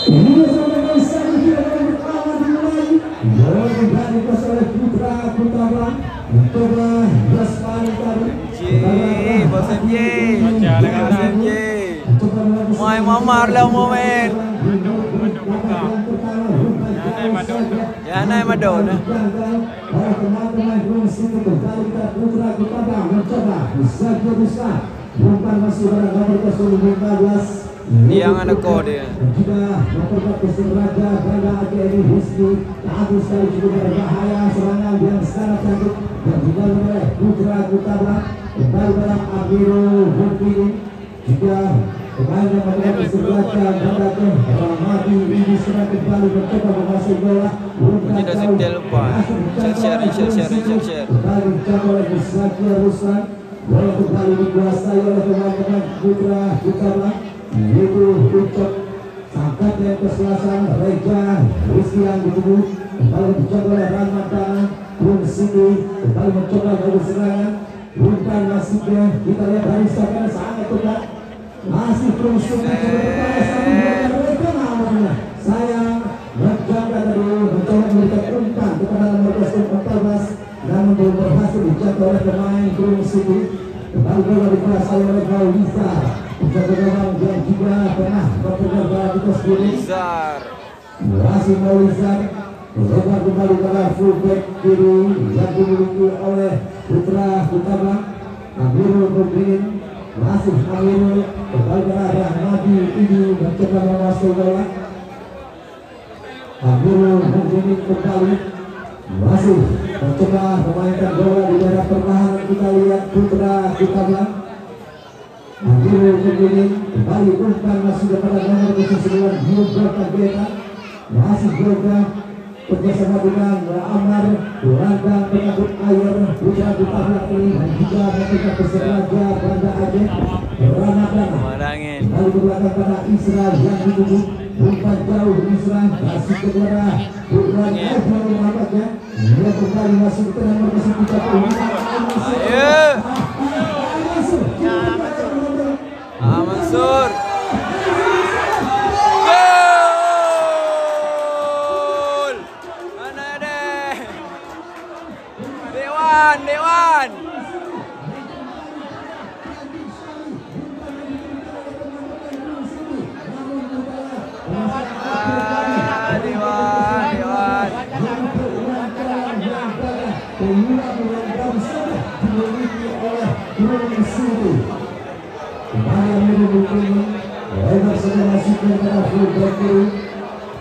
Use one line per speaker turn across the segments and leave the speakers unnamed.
Ini sebagai satu yang pertama dimulai. Bola dari oleh Putra Kutaba. Mencoba Yasmani tadi.
Bos MJ. Bos MJ. Mai mamar lah momen. Ya naik madon.
Teman-teman belum situ kembali ke Putra Kutaba mencoba Zaki Ruslan. Bukan masih berada nomor 15.
Yang ada kode.
Juga memperkuat Persiraja Banda AGMI Husni. Abu sekali juga berbahaya serangan yang sangat cantik dan juga oleh Putra Kutaba. Kembali dalam Amirul Hukmi. Juga pemain yang memperkuat Persiraja Banda AGMI ini sudah kembali mencoba menguasai bola.
Tidak setel lupa. Share.
Kembali mencoba oleh Zaki Ruslan. Bola kembali dikuasai oleh teman-teman Putra Kutaba. Yaitu untuk angkat yang keselasan Reja Rizky yang ditunggu kembali mencoba oleh Ramadana Bung Siti kembali mencoba dari serangan bukan nasibnya kita lihat dari sekarang sangat ketat masih terus sayang menjaga tadi mencoba memberikan umpan kepada nomor 14 namun belum berhasil dijaga oleh pemain Bung Siti kembali bola dikuasai oleh Gauliza Jaga-jaga yang juga pernah berpegang di pos kiri. Masih Maulizar lebar kembali pada fullback kiri yang dimiliki oleh Putra Kutaba. Amirul Mukmin masih Amirul kembali pada Rahmadi ini mencoba menguasai bola. Amirul Mukmin kembali masih mencoba memainkan bola di daerah pertahanan. Kita lihat Putra Kutaba. Akhirnya begini kembali umpan masih kepada nomor 9 Gilbert Beta masih juga bersama dengan Amar Rangga pengangkut air Putra Kutaba ini dan juga mereka Persiraja Banda Aceh Ramadhan kembali ke belakang pada Isra yang ditunggu umpan jauh Isra masih kepada Putra Kutaba memanfaatnya dia kembali masih ke nomor 30
Mansur. Gol. Mana deh? Dewan. Dewan.
Kembali Amirul lebar sudah masih kepada fullback kiri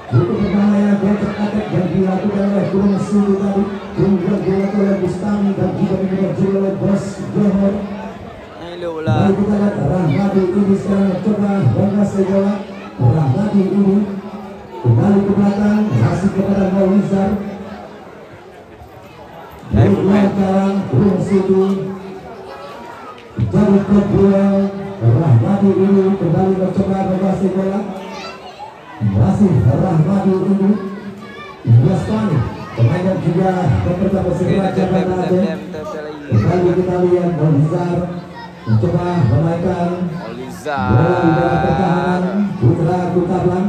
cukup berbahaya kontra-attack yang dilakukan oleh Gunung Sulu tadi juga dilakukan oleh Bustami dan juga dilakukan oleh Bos Johor. Lalu kita lihat Rahmadi ini sekarang mencoba menguasai bola. Rahmadi ini kembali ke belakang masih kepada Maulizar. Sekarang Gunung Sulu jadi kedua. Rahmadi ini kembali mencoba menguasai bola. Masih Rahmadi ini Yasmani pemain yang juga memperkuat Persiraja Banda Aceh. Kembali kita lihat Maulizar mencoba memainkan bola di dalam pertahanan Putra Kutaba.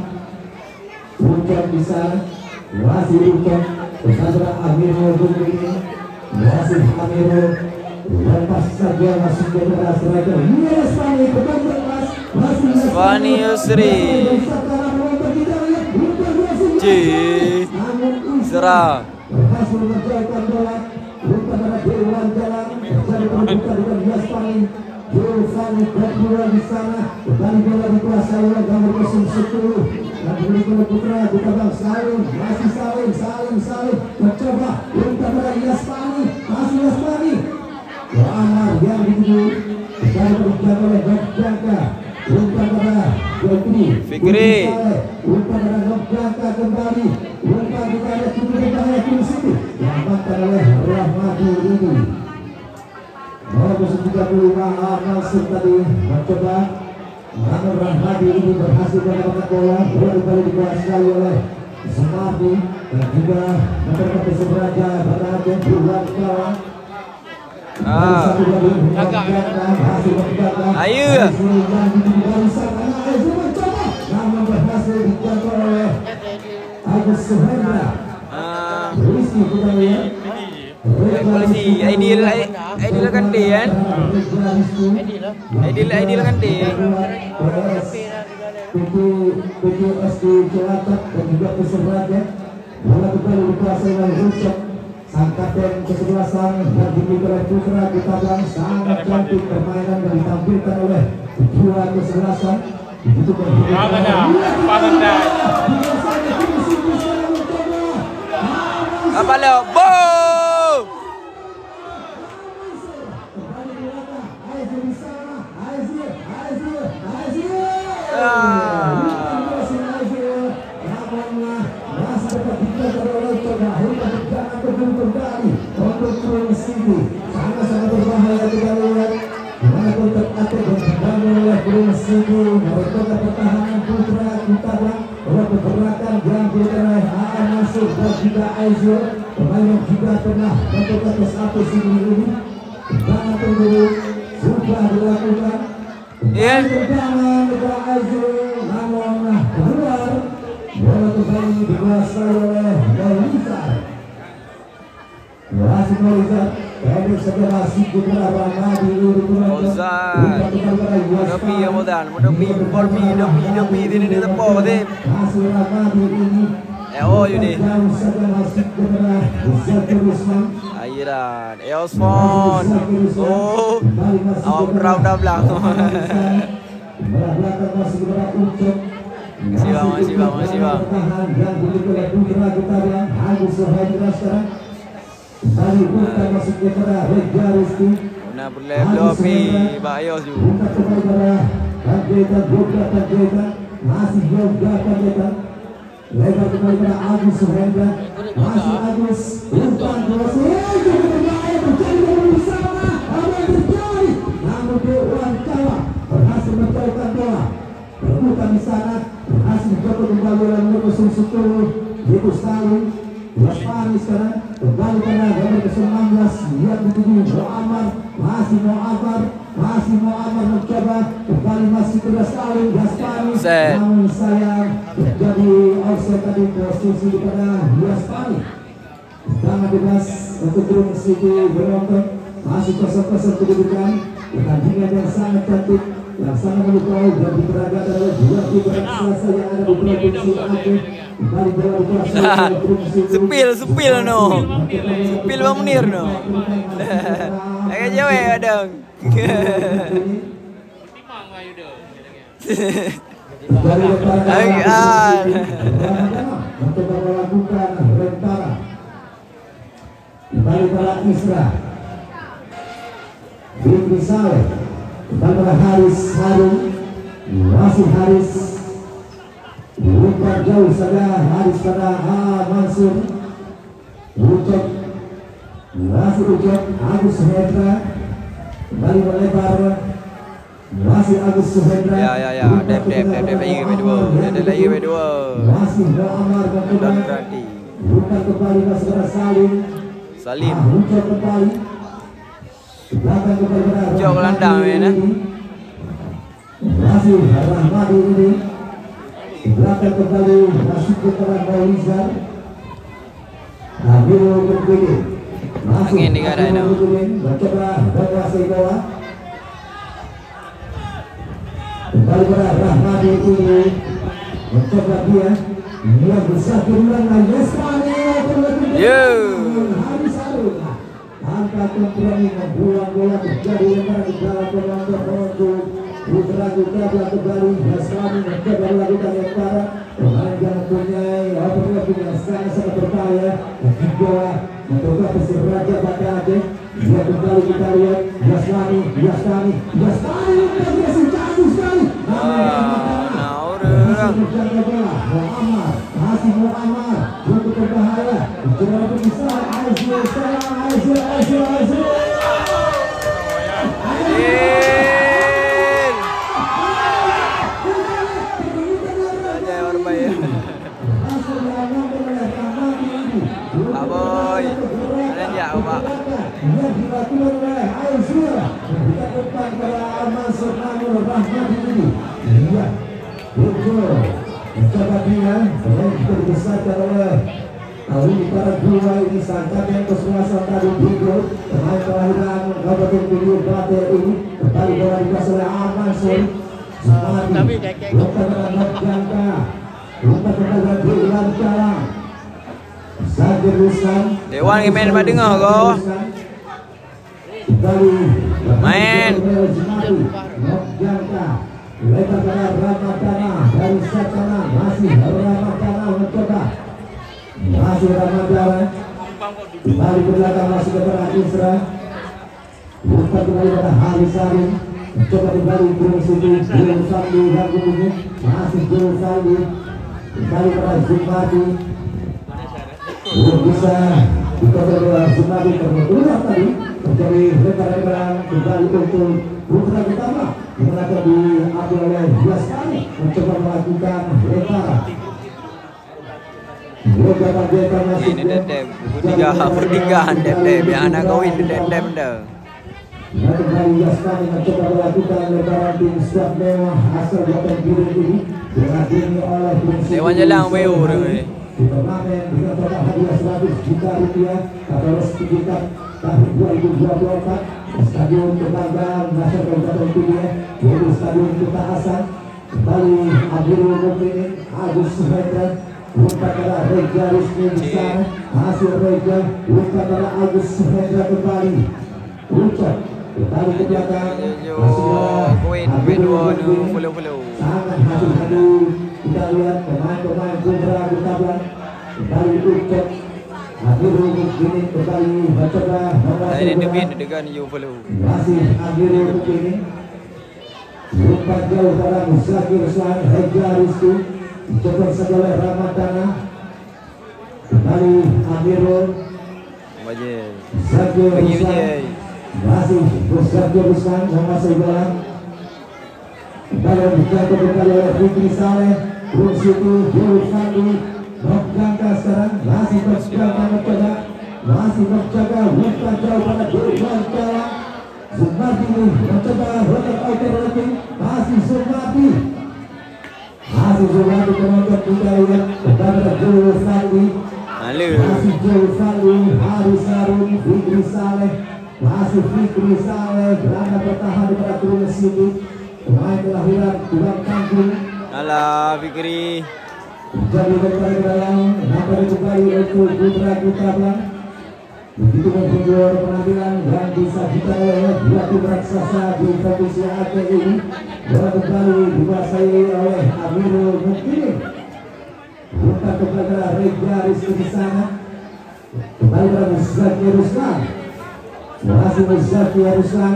Ucap di sana masih Ucap bersama Amirul ini masih Amirul lepas saja masih kepada striker Yasmani
Yasmani Yusri serang
berhasil menjauhkan bola umpan pada Dewan Jalan terjadi pembukaan dengan Yasmani Yusani berdua di sana kembali bola dikuasai oleh nomor 10 dan diberikan oleh Putra Kutaba. Salim masih Salim mencoba umpan pada Yasmani masih Yasmani Amar yang ditunggu kembali berjalan oleh Nokjaka umpan pada Fikri umpan pada Nokjaka kembali umpan kepada Fikri Siti diamankan oleh Rahmadi ini nomor 35 Mansur tadi mencoba namun Rahmadi ini berhasil mendapatkan bola kembali dikuasai oleh Sumardi dan juga memperkuat Persiraja Banda Aceh bulan kawan.
Ayo.
Agus Suhendra. Polisi kita lihat.
Polisi, Aidil kan dia kan? Aidil kan dia.
PPSD Cilacap dan juga Persebaya bola kembali dikuasai oleh Rucok. Sang kapten kesebelasan yang dimiliki oleh Putra kita bilang sangat cantik permainan yang ditampilkan oleh dua kesebelasan. Begitu
Apa lo? Boom!
Sangat-sangat berbahaya kita lihat walaupun teratur dan terbangun oleh Brunsidi merobohkan pertahanan Putra Kutabang oleh pergerakan yang dilakukan oleh Masuk dan juga Aizil pemain yang juga pernah melakukan satu ini tendangan terdiri sudah dilakukan tendangan kepada Aizil namun keluar bola kembali dikuasai oleh Melizar. Masih Melizar pendek saja masih Putra Ramadi
Ozan Dopi ya Modan Dopi ini tepo deh oh ini Airan Eosfon oh awam berapa belah masih bang Nah boleh Dopi Pak Ayos juga
masih juga lebar kembali pada Agus Suhendra masih Agus umpan terus terjadi bersama apa yang terjadi namun Dewan Jawa berhasil menjauhkan bola berputar di sana berhasil menjauhkan kembali oleh nomor 10 itu Salim Yasmani sekarang kembali pada nomor 19 lihat begini Muammar masih Muammar mencoba kembali masih ke Salim Yasmani namun sayang terjadi offside tadi posisi kepada Yasmani tangan bebas untuk Green City menonton masih kosong-kosong kedudukan pertandingan yang sangat cantik yang sangat menyukai dan diperagakan oleh dua tim raksasa yang ada di provinsi Aceh. Kembali bola dikuasai oleh Green City.
Sepil no. Sepil Bang Munir no. Agak jauh ya dong.
Untuk melakukan rentara kembali pada Isra Binti Saleh kembali pada Haris Harun masih Haris umpan jauh saja Haris pada Mansur Ucok masih Ucok Agus Suhendra kembali melebar masih Agus Suhendra
ya Dep lagi kedua
masih Muammar
dan berarti
bukan kembali masih pada Salim Ucok kembali belakang kembali pada
Ucok landang ya
masih Rahmadi ini belakang kembali masih kepada Melizar Nabil Mukbidin
angin di kada ini
mencoba menguasai bola kembali pada Rahmadi ini mencoba dia besar kemudian Yasmani Haris Harun angka kompromi membuang bola terjadi lemparan di dalam penonton Putra Kutabang kembali Yasmani mencoba melakukan lemparan pemain yang mempunyai sangat berbahaya dan juga mencoba Persiraja pada Aceh dia kembali kita lihat Yasmani masih jatuh sekali Muammar untuk berbahaya mencoba untuk bisa
Aboy, kalian ya Pak.
mencoba dia yang dibesarkan oleh Alwi para dua ini sangkat yang kesuasaan tadi Bigo pemain kelahiran Kabupaten Kediri Bate ini kembali bola dikasih oleh Amansur Sumadi umpan dengan jangka umpan dengan Dewan Calang Sagir Ruslan
Dewan main pada dengar kau.
kembali
Main.
jangka lebar ke Ramadana dari Satana masih Ramadana mencoba masih Ramadana kembali ke belakang masih kepada Isra umpan kembali pada Harisarin mencoba kembali Gunung Siti Gunung Sandi dan Gunung masih Gunung Sandi kembali pada Zumadi belum bisa dikotor Zumadi terbentulah tadi terjadi lebar-lebaran kembali untuk putra pertama yang akan diambil oleh Biasani mencoba melakukan lebaran.
Ini dedem, pertigaan dedem, yang anak kawin dedem dah.
Kembali Biasani mencoba melakukan lebaran tim squad mewah asal Jawa Timur ini dihadiri oleh
Dewan Jalang Mewah ni.
di turnamen dengan total hadiah 100 juta rupiah atau sertifikat tahun 2024 Stadion Kebanggaan Nasional Kabupaten Kediri yaitu Stadion Kota Hasan kembali Abdul Mukmin Agus Suhendra umpan pada Reja Rizky di sana hasil Reja umpan pada Agus Suhendra kembali ucap kembali ke belakang sangat hati-hati kita lihat pemain-pemain Kubra Butaban kembali ucap Akhirul Mukminin kembali mencoba
Saya demi dengan you follow.
masih Akhirul Mukminin umpan jauh pada Musakir Ruslan Reja Rizky dicoba saja oleh Ramadana kembali Akhirul
Wajib.
Musakir
Bagi
Ruslan
Vijay.
masih Musakir Ruslan memasai bola kembali dijaga kembali oleh Fikri Saleh Rum Situ Dewi Fandi Jangka sekarang masih berjaga mencoba masih berjaga umpan jauh pada Dewan Calang Zumadi mencoba rotak alternatif masih Zumadi penonton kita lihat kepada Dewi Fandi masih Dewi Fandi Haris Harun Fikri Saleh masih Fikri Saleh berada bertahan pada Gunung Situ pemain kelahiran Tulang Kampung
Alah Fikri.
jadi kembali dalam nampak kembali untuk Putra Butaban begitu menjual penampilan yang disajikan oleh dua tim raksasa di provinsi Aceh ini bola kembali dikuasai oleh Amirul Mukminin umpan kepada Reja Rizky di sana kembali pada Muzaki Ruslan masih Muzaki Ruslan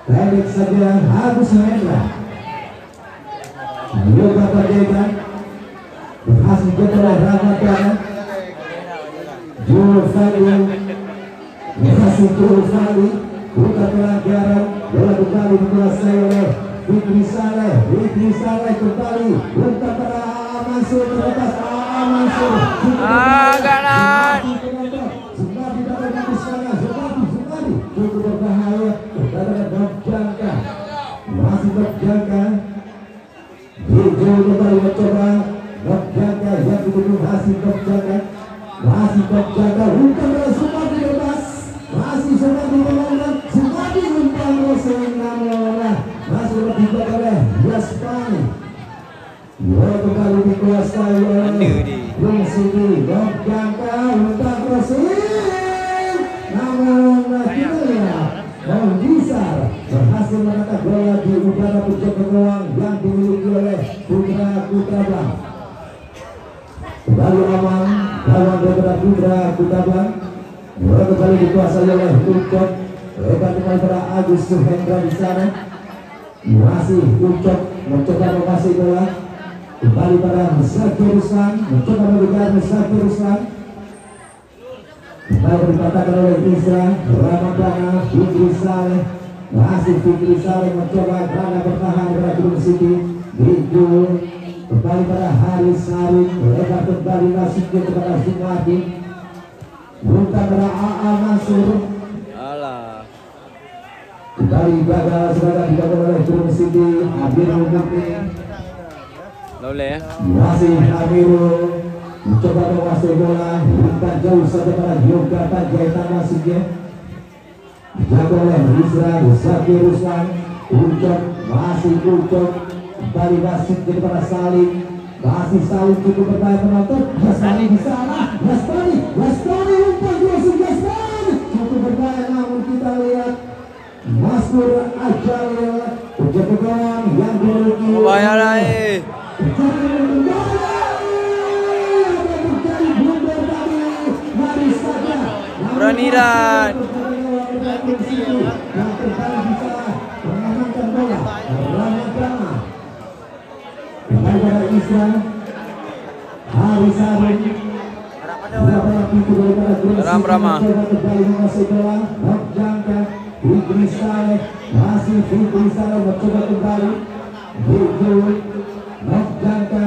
pendek saja Agus Hendra Yoga Badegan berhasil oleh Ramadana Jul Fali berhasil Jul Fali buka pelanggaran bola kembali dikuasai oleh Fikri Saleh kembali umpan pada Mansur terlepas Mansur
Kanan.
Zumadi dapat di sana Zumadi cukup berbahaya kepada Jangka masih berjangka Hijau kembali mencoba Berjaga yang didukung masih berjaga umpan dari Zumadi bebas masih Zumadi memandang Zumadi umpan Rosin Namona masih berjaga oleh Yaspani bola kembali dikuasai oleh Gung Siti Berjaga umpan Rosin Namona kita lihat Mondisar berhasil menangkap bola di udara penjaga gawang yang dimiliki oleh Putra Bang kembali aman gawang daripada Putra Bang bola kembali dikuasai oleh Ucok lebar kembali pada Agus Suhendra di sana masih Ucok mencoba mengasih bola kembali pada Musakir Ruslan mencoba mengejar Musakir Ruslan kembali dikatakan oleh Isra Ramadana Fikri Saleh masih Fikri Saleh mencoba berada bertahan pada Gunung Siti Bintu kembali pada Haris Harun lebar kembali nasibnya kepada Zumadi bukan pada A.A. Mansur
Alah.
kembali gagal sebagai digagal oleh Gunung Siti Abdul Mukmin
Boleh ya.
Masih Amirul mencoba menguasai bola, bukan jauh saja pada Yoga Panjaitan masuknya. Dijaga oleh Rizra Zakir Ruslan. Ucok masih Ucok kembali masuk kepada Salim. Masih Salim cukup berbahaya penonton. Yasmani di sana. Yasmani umpan masuk Yasmani cukup berbahaya, namun kita lihat Maskur Ajalil ucap pegang yang dimiliki.
Bahaya lah. Berani dan Ram Rama.
Fikri Saleh masih Fikri Saleh mencoba kembali. Nokjangka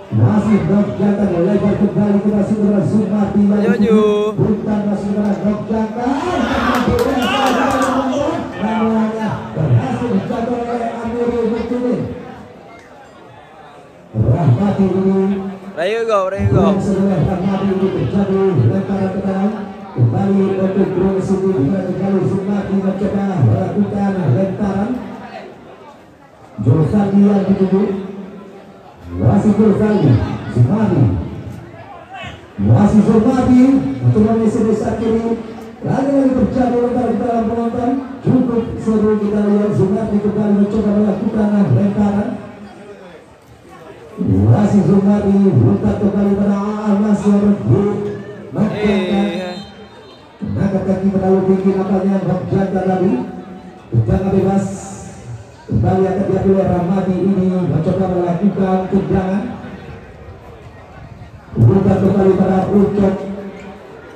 masih Nokjangka melebar kembali ke Saudara Sumati yang bukan Saudara Nokjangka. Namanya berhasil dijaga oleh Amirul Mukminin. Rahmati ini.
Rayu go.
Rahmati ini terjadi lemparan ke dalam. Kembali untuk Bro Siti kembali Sumati mencoba melakukan lemparan. Josandi yang ditunggu. Masih Josandi Sumati. Masih Sumati untuk mengisi desa kiri. Lagi terjadi lemparan di dalam penonton. Cukup seru kita lihat Sumati kembali mencoba melakukan lemparan. Masih Sumati buka kembali pada masih angkat kaki terlalu tinggi nampaknya Nokjangka tadi. Tendangan bebas kembali akan diambil oleh Rahmadi ini mencoba melakukan tendangan. Bukan kembali pada Ucok,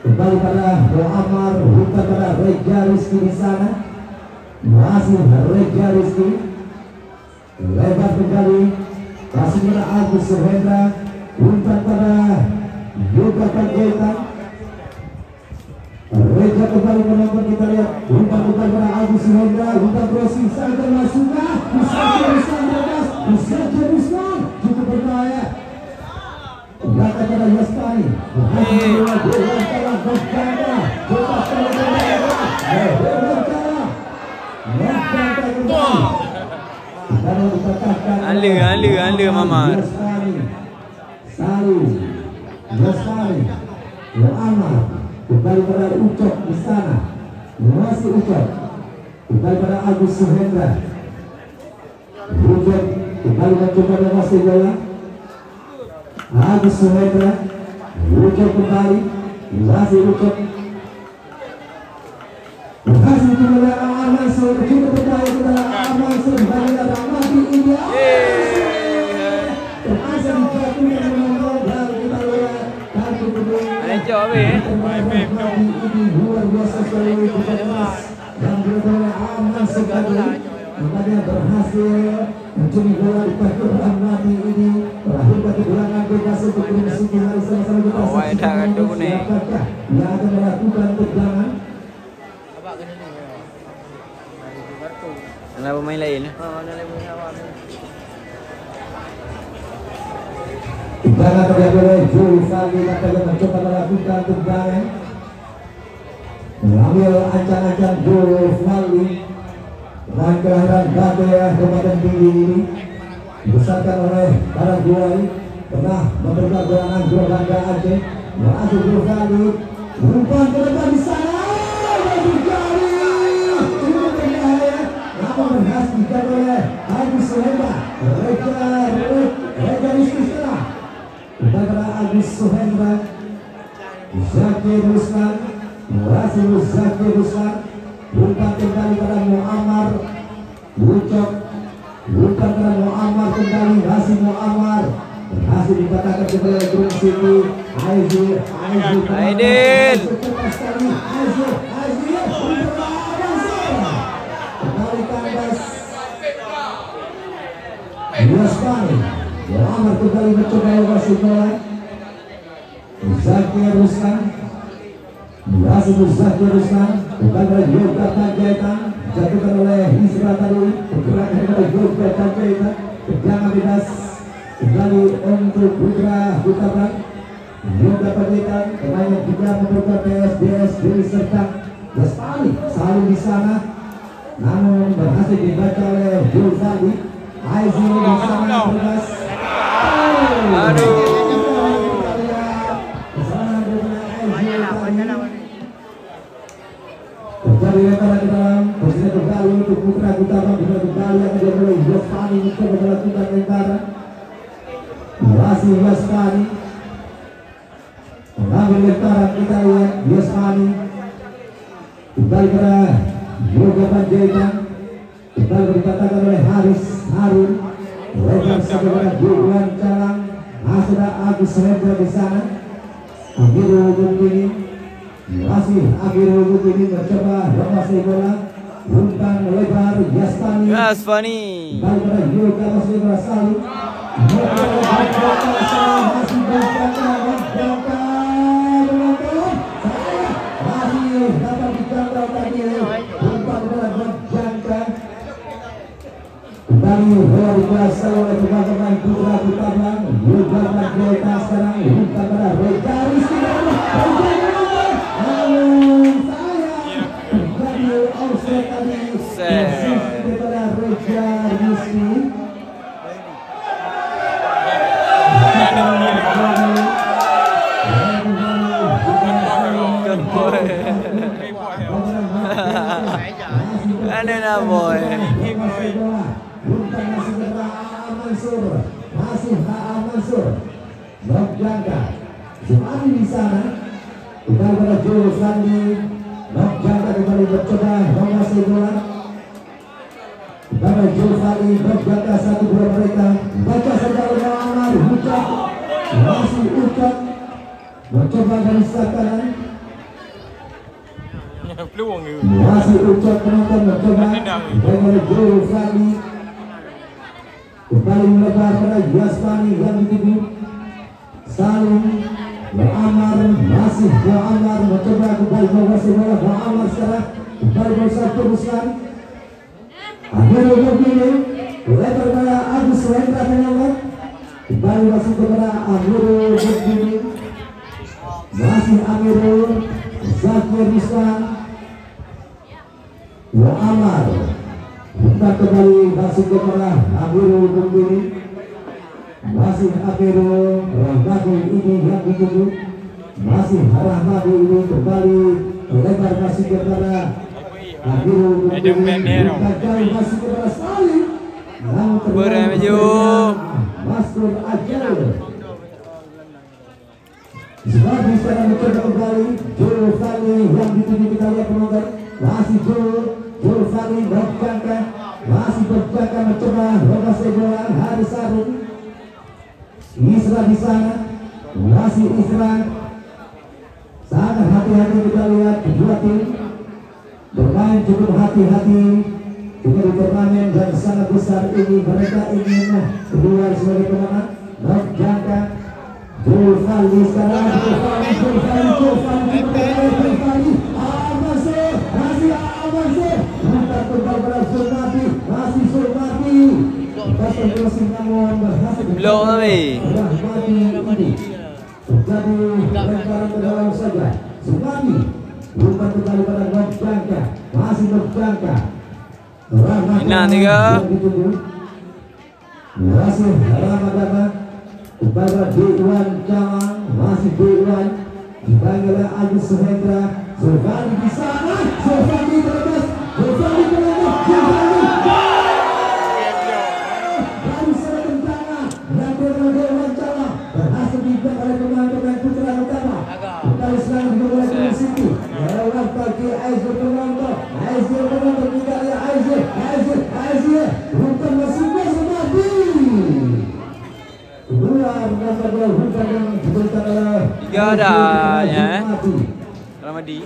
kembali pada Muammar, bukan pada Reja Rizky di sana. Masih Reja Rizky lebar kembali masih pada Agus Suhendra, bukan pada Yoga Panjaitan. Reja kembali menonton, kita lihat umpan pada Agus Suhendra, umpan crossing saja masuknya. Bisa Ruslan cukup berbahaya. Belakang pada Yastani.
Alu Mamar.
Yastani Muammar kembali pada Ucok di sana. Masih Ucok kembali pada Agus Suhendra. Ucok kembali mencoba menguasai bola. Agus Suhendra, Ucok kembali, masih Ucok. Berhasil kembali Mansur, cukup berbahaya kepada Mansur, kembali ada Mati India. Berhasil dijatuhkan menonton dan kita lihat kaki kedua. Ini luar biasa sekali kepada yang berada Mansur tadi. Makanya berhasil mencuri bola di perkiraan Mati ini. Terakhir bagi belakang bebas untuk Siti. Mari sama-sama kita saksikan siapakah yang akan melakukan tendangan.
Kenapa pemain lain?
Tendangan terjadi oleh Josandi yang mencoba melakukan tendangan. Mengambil ancang-ancang Josandi. Pemain kelahiran Badea Kabupaten Tinggi ini dibesarkan oleh para Guai, pernah memberikan gerangan Banda Aceh. Masuk Josandi, umpan ke depan di sana. Apa berhasil dijaga oleh Agus Suhendra. Reja Rizky kepada Agus Suhendra. Zakir Ruslan, masih Zakir Ruslan. Umpan kembali pada Muammar. Ucok, umpan pada Muammar kembali, masih Muammar. Berhasil dikatakan kepada Green City.
Aidil.
Yasmani Muammar kembali mencoba menguasai bola. Zakir Ruslan, masih Zakir Ruslan bukan oleh Yoga Panjaitan, dijatuhkan oleh Isra tadi. Pergerakan dari Yoga Panjaitan. Jangan bebas kembali untuk Putra Hutaban. Yoga Padetan pemain yang juga membuka PSDS dari Sertang. Lestari selalu di sana, namun berhasil dibaca oleh Julfali. Aizi di sana bebas.
Aduh.
Terjadi lemparan ke dalam, posisi kembali untuk Putra Hutaban. Putra kembali yang diambil Yosfani mencoba melakukan lemparan. Masih Yosfani mengambil lemparan, kita lihat Yosfani kembali pada Yoga Panjaitan, kembali dikatakan oleh Haris Harun, lebar sebenarnya Juan Calang, Asra Agus Rendra di sana. Akhirul Bukini masih Akhirul Bukini mencoba lepas bola, umpan lebar Yasfani, kembali pada Yoga masih berasal. Kembali bola dikuasai oleh pemain Putra Hutaban. Yoga Panjaitan sekarang umpan pada Reja Rizky. Namun sayang terjadi offside tadi kepada Reja Rizky.
Ada boy.
Masih Mansur Nokjangka Sumani di sana, kembali pada Jul Sandi. Nokjangka kembali bercoba menguasai bola. Kembali Jul Sandi, Nokjangka satu bola mereka. Baca saja oleh Amar Ucap, masih Ucap mencoba dari sebelah kanan. Masih Ucap penonton mencoba dari Jul Sandi. Kembali melebar pada Yasmani yang dituju Salim Muammar, masih Muammar mencoba kembali menguasai bola. Muammar sekarang kembali berusaha teruskan. Akhirnya begini lebar pada Agus Rendra penonton, kembali masuk kepada Amirul begini, masih Amirul Zakir Islam Muammar. Kita kembali masuk kepada Amirul begini, masih Amirul Rahmadi ini yang dituju, masih Rahmadi ini kembali lebar masuk kepada Amirul begini, jauh masuk kepada Salim. Masuk Ajal. Sebab bisa mencoba kembali Jul Fali yang dituju, kita lihat penonton, masih Jul Fali berjangka, masih berjangka mencoba lepas bola. Haris Harun, Isra di sana, masih Isra. Sangat hati-hati kita lihat kedua tim bermain cukup hati-hati. Kita di turnamen dan sangat besar ini mereka ingin keluar sebagai pemenang. Berjangka Jul Fali sekarang, Jul Fali
belum tapi
terjadi lemparan ke dalam saja. Tsunami bukan kembali pada Berjangka, masih Berjangka.
Nah, tiga.
Masih Ramadhan kepada Dewan Calang, masih Dewan dipanggil oleh Agus Hendra. Sofani di sana, Sofani terlepas, Sofani terlepas, baru saja rencana yang Dewan Calang berhasil dibuat oleh pemain-pemain Putra Hutaban. Kembali sekarang dimulai dari situ. Lewat bagi Aizul penonton, Aizul penonton tidak ya Aizul, bukan masuknya Sofani. Keluar gambar hujan yang diberikan oleh
tiga ada ya. Ramadi.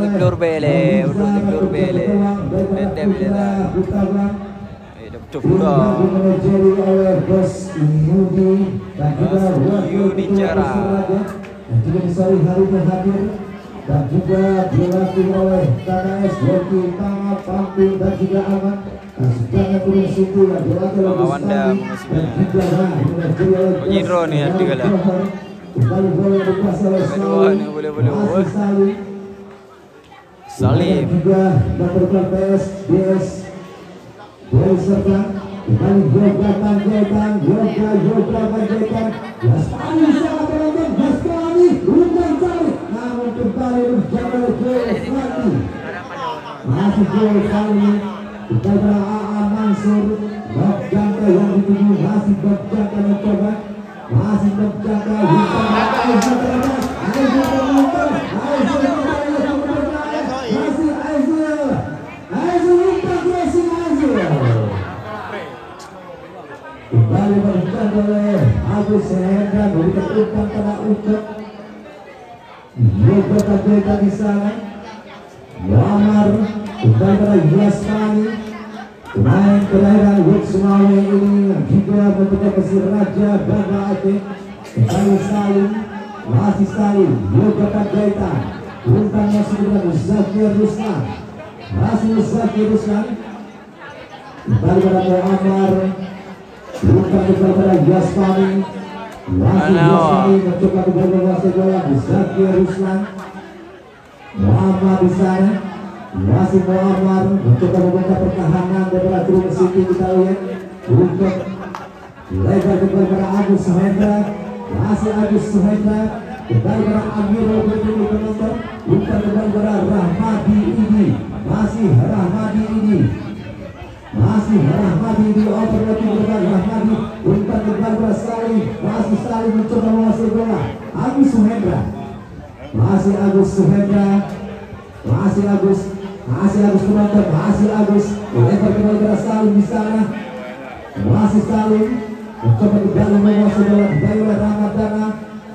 Betul bele. Nanti bila Yudi cara.
dan juga dilatih oleh KKS Hoki Tama Pamping dan juga Aman. Sedangkan turun situ yang dilatih oleh
Wanda
dan juga
Jindro nih yang digala.
Kembali bola dikuasai oleh Salim. Masih Salim.
Salim.
Juga melakukan PS DS dari serta kembali Yoga Panjaitan, Yoga Panjaitan. Yaspani sangat penonton, Yaspani undang tarik, namun kembali berjaga Joel Fati. Masih Joel Fati, kita AA Mansur, Bob Jangka yang dituju, masih Bob Jangka mencoba, masih Bob Jangka, Aizu terlepas, Aizu penonton, Aizu masih Aizu umpan racing Aizu. Kembali berjaga oleh Agus Hendra, memberikan umpan pada Ucap. Yoga Panjaitan di sana. Muammar kembali pada Yasmani. Pemain kelahiran Wuxmawe ini juga mempunyai kesir Raja Banda Aceh. Kembali Salim, masih Salim, Yoga Panjaitan. Umpan masih dengan Zakir Ruslan, masih Zakir Ruslan. Kembali pada Muammar. Umpan kembali pada Yasmani, masih Yasmani mencoba kembali menguasai bola. Zakir Ruslan, Muammar di sana. Masih Muammar mencoba membuka pertahanan daripada Green City. Kita lihat untuk lebar kembali pada Agus Suhendra, masih Agus Suhendra kembali pada Amirul Berdiri penonton. Umpan kembali pada Rahmadi Idi, masih Rahmadi Idi, masih Rahmadi Idi. Overlapping dengan Rahmadi. Umpan kembali pada Salim, masih Salim mencoba menguasai bola. Agus Suhendra, masih Agus Suhendra, masih Agus penonton, masih Agus lebar kembali pada Salim di sana. Masih Salim mencoba kembali menguasai bola dari oleh Ramadana,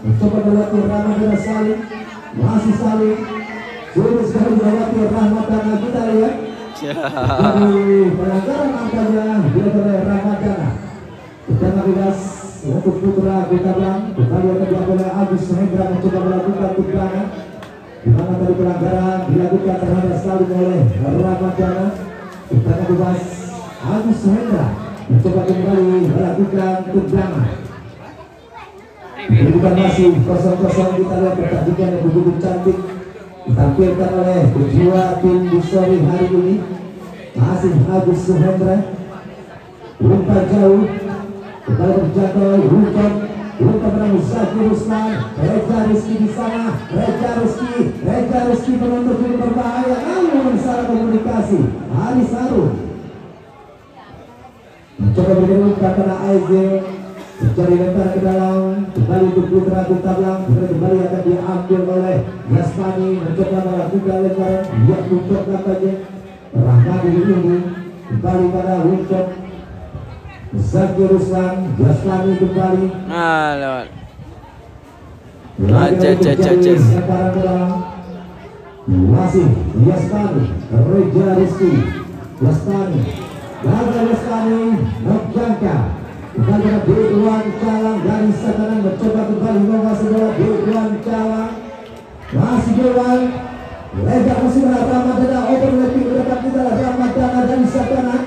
mencoba melewati Ramadana. Salim, masih Salim sulit sekali melewati Ramadana. Kita lihat pelanggaran angkanya dilakukan oleh Ramadana. Kita bebas untuk putra Bintang kembali akan diambil oleh Agus Hendra mencoba melakukan tendangan, di mana tadi pelanggaran dilakukan terhadap Salim oleh Ramadana. Kita bebas Agus Hendra mencoba kembali melakukan tendangan. Bukan masih kosong-kosong. Kita lihat pertandingan yang begitu cantik ditampilkan oleh kedua tim di sore hari ini. Masih Agus Suhendra, umpan jauh kembali terjangkau. Umpan pada Zakir Ruslan, Reza Rizky di sana. Reza Rizky penonton ini berbahaya, namun salah komunikasi. Ali Sarun mencoba berikan umpan pada Aizil, mencari lempar ke dalam. Kembali untuk putra Tablang, kembali akan diambil oleh Yasmani, mencoba melakukan lemparan. Dia untuk katanya Rahmadi ini kembali pada untuk Zakir Ruslan. Yasmani kembali.
Lewat.
Masih Yasmani, Reza Rizky, Yasmani, Yasmani, Nokjangka. Kembali pada Dewan Calang dari Sakanan, mencoba kembali menguasai bola. Dewan Calang, masih Dewan, lebar masih pada Ramadana. Overlapping ke depan kita Ramadana dari Sakanan.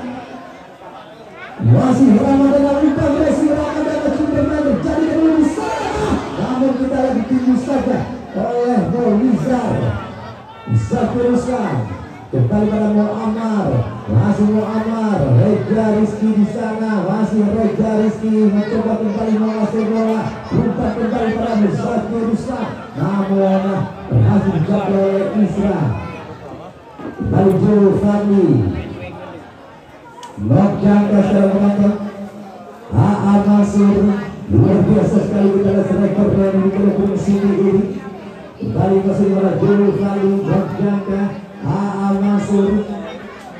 Masih Ramadana, umpan racing Ramadana cukup bermain jadi kedua di sana. Namun kita lagi tembus saja oleh Nolizar. Zakir Ruslan kembali pada Muammar, masih Muammar. Reza Rizky di sana, masih Reza Rizky mencoba kembali menguasai bola. Umpan kembali pada Zakir Ruslan, namun berhasil dijangkau oleh Isra. Kembali Joel Fadli. Nokjangka secara penonton. AA Mansur, luar biasa sekali kita lihat rekor yang dimiliki sini ini. Kembali masih pada Joel Fadli. Nokjangka, AA Mansur,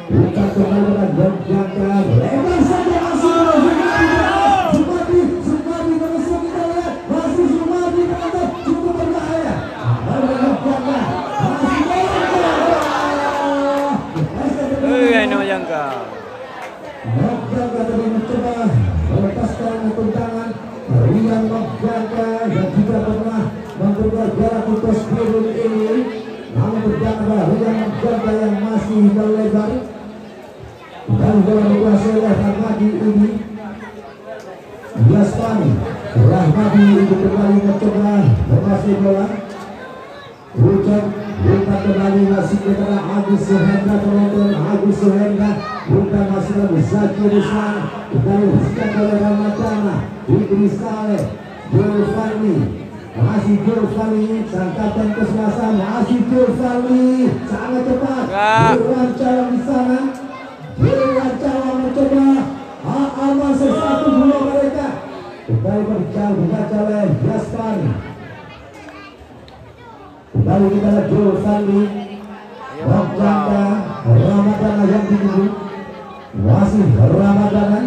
bukan kembali pada Nokjangka. Lebar saja masuk Sumadi terus kita lihat masih Sumadi penonton cukup berbahaya. Pada Nokjangka masih
Nokjangka.
Nokjangka tadi mencoba melepaskan tendangan. Rian Nokjangka yang juga pernah memperbuat jarak untuk Spirit ini masih melebar dan bola dikuasai oleh Rahmadi ini. Yasmani Rahmadi untuk kembali mencoba menguasai bola. Hujan bukan kembali masih ke tengah Agus Suhendra, penonton Agus Suhendra bukan masih lagi Zaki Ruslan kembali dihentikan oleh Ramadana. Fikri Saleh, Julfani masih Julfani sang kapten kesebelasan, masih Julfani sangat cepat diwawancara di sana. Diwawancara mencoba aman sesuatu dua mereka kembali berbicara dibaca oleh Yasmani. Kembali kita lihat Julfani Ramadana, Ramadana yang ditunggu masih Ramadana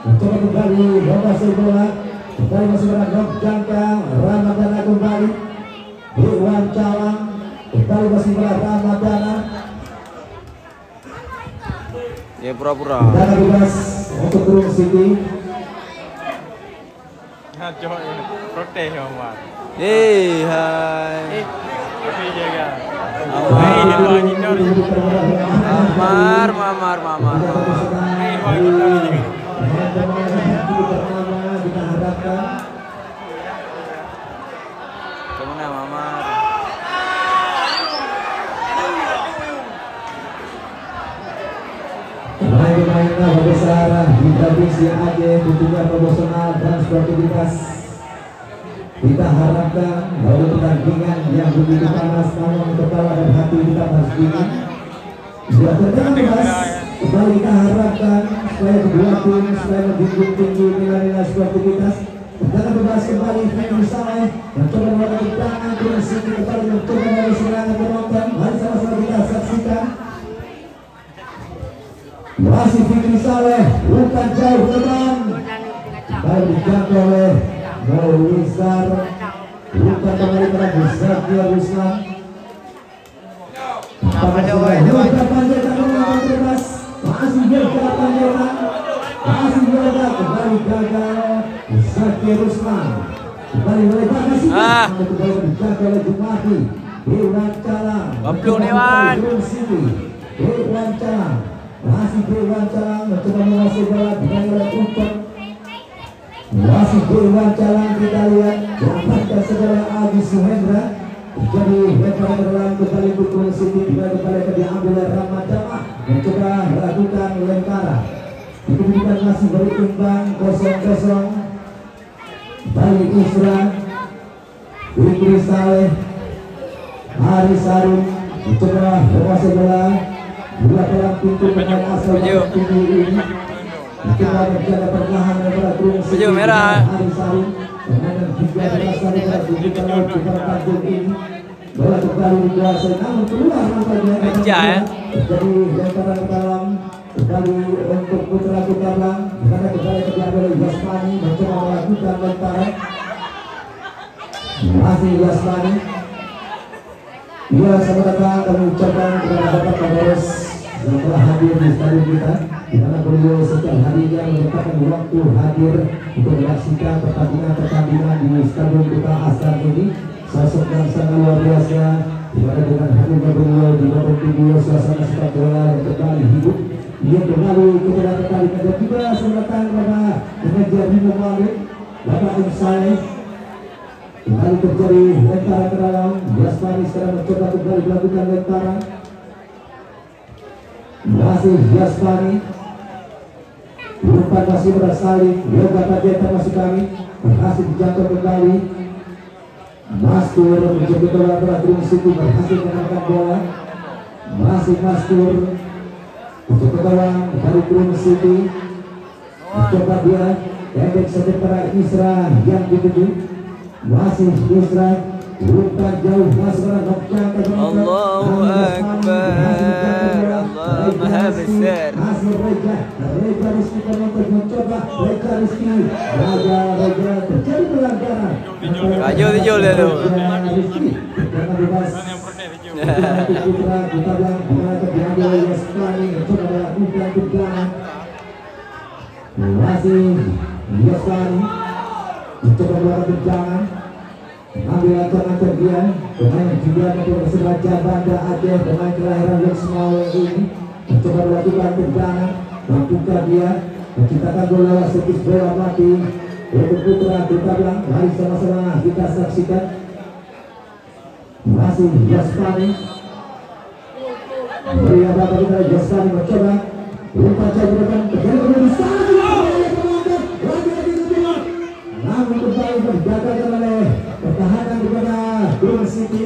mencoba kembali menguasai bola. Kembali masih berada jangka Ramadana kembali Iwan Calang kembali masih berada Ramadana.
Ya pura-pura.
Dana bebas untuk Green City.
Protes Omar.
Hai.
Tapi jaga.
Mamar.
Kita harapkan
Kemana Mamar?
pemain-pemainnya berbesar di tradisi Aceh tentunya profesional dan sportivitas. Kita harapkan bahwa pertandingan yang begitu panas namun kepala dan hati kita harus dingin. Sudah terdengar kembali kita harapkan supaya kedua tim supaya lebih tinggi nilai-nilai sportivitas. Dan bebas kembali Fikri Saleh mencoba melakukan tendangan Green City kembali mencoba dari serangan penonton. Mari sama-sama kita saksikan. Masih Fikri Saleh bukan jauh teman baru dijangkau oleh Maulisar bukan kembali pada Zaki Ruslan. Bukan panjatan menang bebas masih jaga panjatan masih jaga kembali gagal Zaki Ruslan kembali melebar masih kembali dijangkau oleh Jumati Iwan Calang
Goblok nih, Wan.
Iwan Calang masih Iwan Calang mencoba menguasai bola dengan oleh Ucok. Masih Iwan Calang kita lihat dapatkan segala Agus Suhendra. Jadi lebar ke dalam kembali Green City kembali diambil oleh Ramadana mencoba melakukan lempara. Kemudian masih berimbang 0-0. Balik Isra Fikri Saleh Haris Harun mencoba menguasai bola. Bola dalam pintu pemain asal tinggi ini. Kita berjaga perlahan daripada Green City.
Baju merah.
Haris Harun pemain yang juga berasal dari Bukit Laut Tanjung ini. Bola kembali dikuasai namun keluar nampaknya.
Meja ya.
Jadi lemparan ke dalam kembali untuk Putra Kutablang. Karena kembali terjadi oleh Yasmani mencoba melakukan lemparan. Masih Yasmani. Ya, selamat datang kami ucapkan kepada Bapak Kapolres yang telah hadir di stadion kita, di mana beliau setiap harinya menyempatkan waktu hadir untuk menyaksikan pertandingan di stadion kita Asar ini. Sosok yang sangat luar biasa, di mana dengan hadirnya beliau di bawah video suasana sepak bola yang kembali hidup. Ia kembali kita kembali dan juga selamat datang kepada manajer Bimo Malik, Bapak Umsai. Kembali terjadi lemparan ke dalam. Yasmani sekarang mencoba kembali melakukan lemparan. Masih Yasmani umpan masih bersalin. Yoga Padeta masih kami berhasil dijangkau kembali. Mastur menjadi bola pada Green City berhasil menangkap bola. Masih Mastur untuk ke gawang dari Green City. Mencoba dia pendek saja pada Isra yang dituju. Masih Isra umpan jauh masih menangkap
Allahu Akbar, Allah Maha Besar.
masih Reja Rizky penonton mencoba Reja Rizky Reja terjadi pelanggaran.
Kaju dijol dia tu.
Rizky karena bebas Putra Kutablang dimana diambil oleh Yasmani mencoba melakukan tendangan. Masih Yasmani mencoba melakukan tendangan. Ambil ancam-ancam dia. Pemain juga untuk Persiraja Banda Aceh, pemain kelahiran Luxmawe ini mencoba melakukan tendangan, mampukah dia menciptakan gol lewat servis bola mati untuk Putra Bintang. Mari sama-sama kita saksikan. Masih Yaspani. Beri apa kita Yaspani mencoba umpan cabutan terjadi di sana. Namun kembali berjaga oleh pertahanan kepada Green City.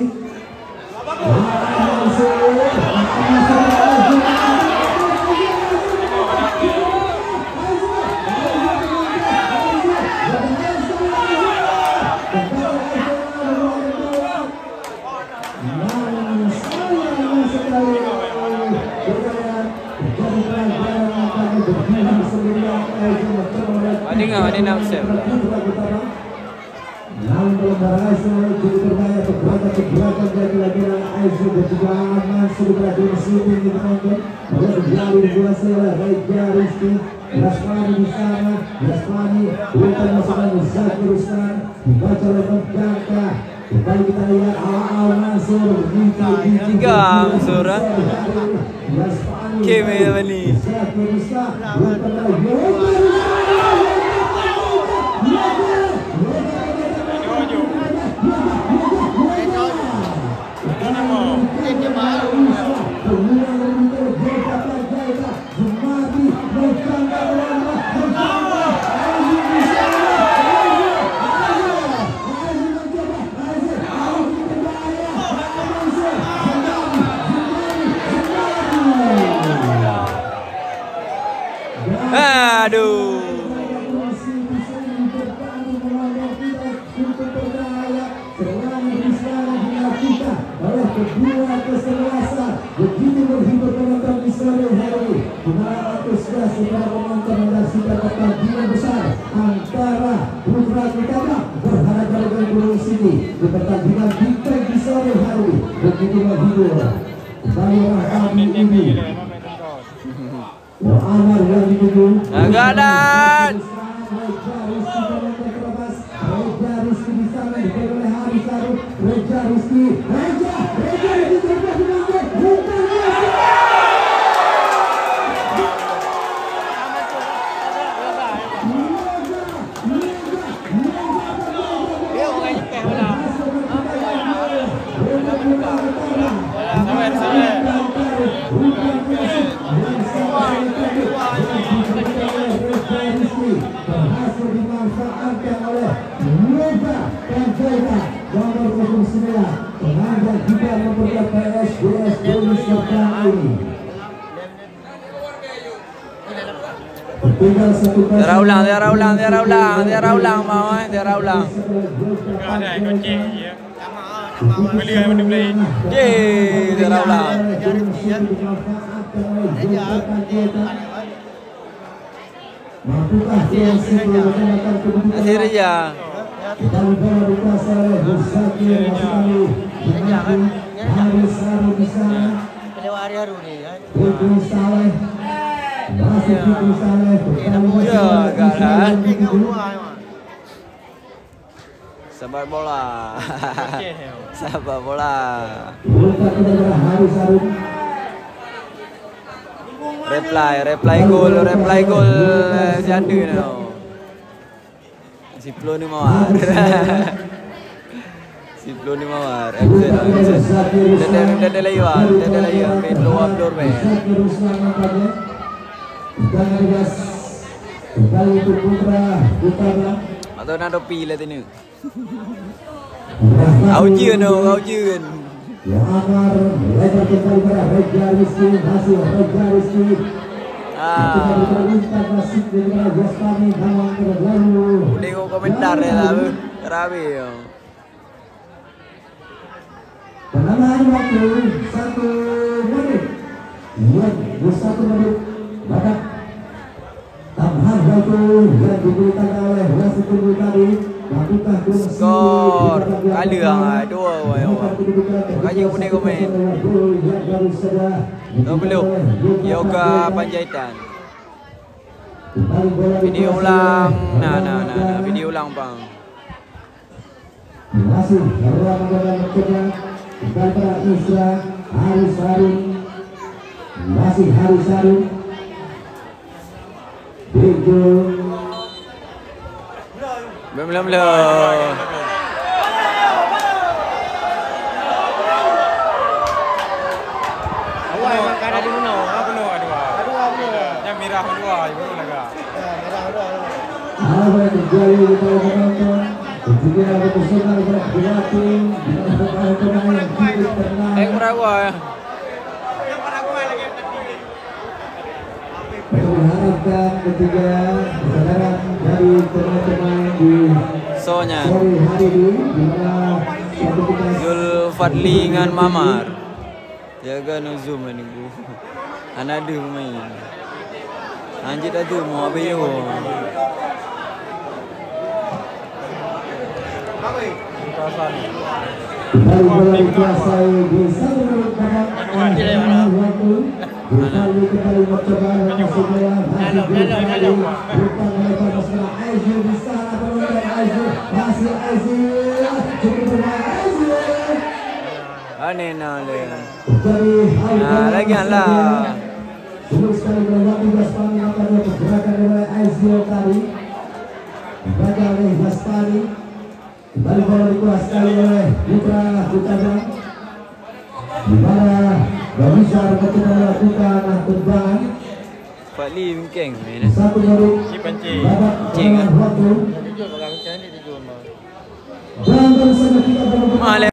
Ini nak save.
Namun pelanggaran Aisyah cukup berbahaya, pergerakan dari lagian Aisyah dan juga aman sudah Green City di penonton. Pada terjadi dikuasai oleh Reja Rizky. Yasmani di sana, Yasmani bukan masukkan Zaki Ruslan, dibaca oleh Pemjangka. Kembali kita lihat awal Mansur
Tiga Mansur. Keme ni.
Zaki Ruslan bukan lagi.
Aduh.
Kedua kesebelasan begitu menghibur penonton di sore hari. Dimana antusias para penonton menyaksikan pertandingan besar antara Putra Bintang berhadapan dengan Green City di pertandingan Big Bang di sore hari. Begitu menghibur. Kembali Rahmi ini. Muhammad yang dituju.
Agadan.
Reja Rizky di sana diberi oleh Haris Saru. Reja Rizky, Reja berhasil dimanfaatkan oleh Yoga Panjaitan nomor 09 penanggap juga memperkuat PSBS Bumi Serta ini.
Tiara ulang mau tiara ulang.
Ada kucing ya. Beli yang dibeli.
Tiara ulang.
Mampukah
Masih Reja.
kita bola dikuasai oleh Musakir Haris Saru di sana. Fikri Saleh masih Fikri Saleh
Ya, galah. Sabar bola. Sabar bola.
bukan kepada Haris Saru.
Reply gol siapa ni? Si Plo ni mawar. Si Plo ni mawar. Dia lagi main luar dor main.
Kembali untuk Putra Bintang.
Atau nak topi lah tini. Aujian.
Yang Amar lebar kembali pada Reja Rizky, masih Reja Rizky. Kita berteruskan masih dengan Yaspani Hamang terlalu.
Tengok komentar dia lah, rabi.
Penambahan waktu 1 menit. Iya, 1 menit. Maka tambahan waktu yang diberikan oleh wasit tunggu tadi.
Skor kali lah 2 makanya boleh komen 20 Yoga Panjaitan video ulang nah video ulang bang
Masih ruang dengan mencoba kembali pada Isra Haris Harun. Masih Haris Harun. Bejo.
Belum.
Ada di mana? Apa no? Ada. Yang merah dua, ibu laga.
Apa yang terjadi di dalam penonton? Juga ada kesulitan berlatih dengan pemain-pemain yang hidup tenang.
Berapa ya?
Mereka mengharapkan ketiga kesadaran dari pemain-pemain di
Soalnya
sore hari ini di mana satu kita
Zulfadli dengan Mamar. Jaga no zoom ni bu. Anada pemain. Anjir dah tu mau apa yo.
kembali bola dikuasai di satu menit waktu. Kembali mencoba masuk bola masih kembali bukan melepas bola Aizul di sana penonton Aizul masih Aizul cukup bermain Aizul.
Aneh nak le.
Jadi
Lagi lah.
sulit sekali melewati Gaspari makanya pergerakan oleh Aizul tadi dibaca oleh Gaspari. Kembali bola dikuasai oleh Putra Hutagan di mana gak bisa ketika melakukan tendangan
Fadli mungkin main.
satu menit
Si pancing.
babak
Pancing,
waktu
Jujur kalau macam ni dia jual.
dan baru saja kita
Mahal